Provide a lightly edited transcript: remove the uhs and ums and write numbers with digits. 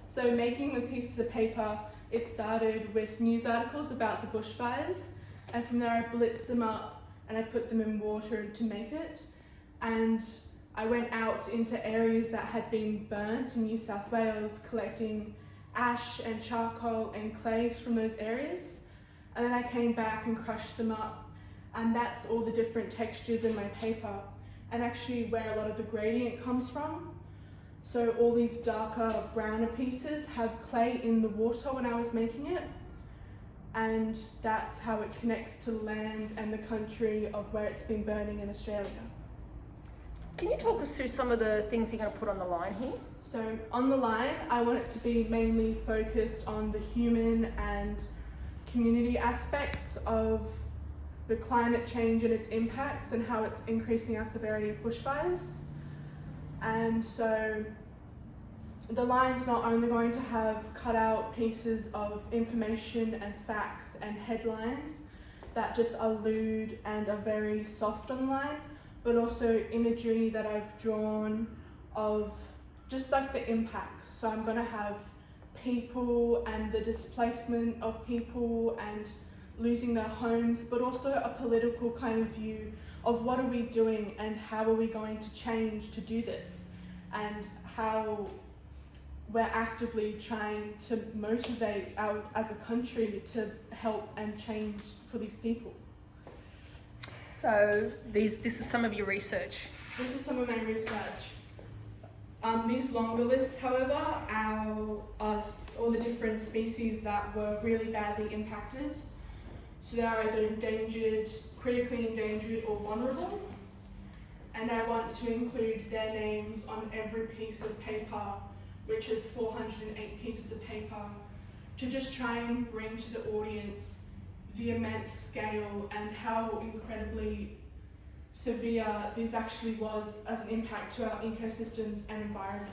So making the pieces of paper, it started with news articles about the bushfires, and from there I blitzed them up and I put them in water to make it. And I went out into areas that had been burnt in New South Wales, collecting ash and charcoal and clay from those areas. And then I came back and crushed them up, and that's all the different textures in my paper, and actually where a lot of the gradient comes from. So all these darker, browner pieces have clay in the water when I was making it, and that's how it connects to the land and the country of where it's been burning in Australia. Can you talk us through some of the things you're going to put on the line here? So on the line, I want it to be mainly focused on the human and community aspects of the climate change and its impacts and how it's increasing our severity of bushfires. And so the line's not only going to have cut out pieces of information and facts and headlines that just allude and are very soft on the line, but also imagery that I've drawn of just like the impacts. So I'm going to have people and the displacement of people and losing their homes, but also a political kind of view of what are we doing and how are we going to change to do this, and how we're actively trying to motivate as a country to help and change for these people. So this is some of your research. This is some of my research. These longer lists, however, are all the different species that were really badly impacted. So they're either endangered, critically endangered, or vulnerable. And I want to include their names on every piece of paper, which is 408 pieces of paper, to just try and bring to the audience the immense scale and how incredibly severe this actually was as an impact to our ecosystems and environment.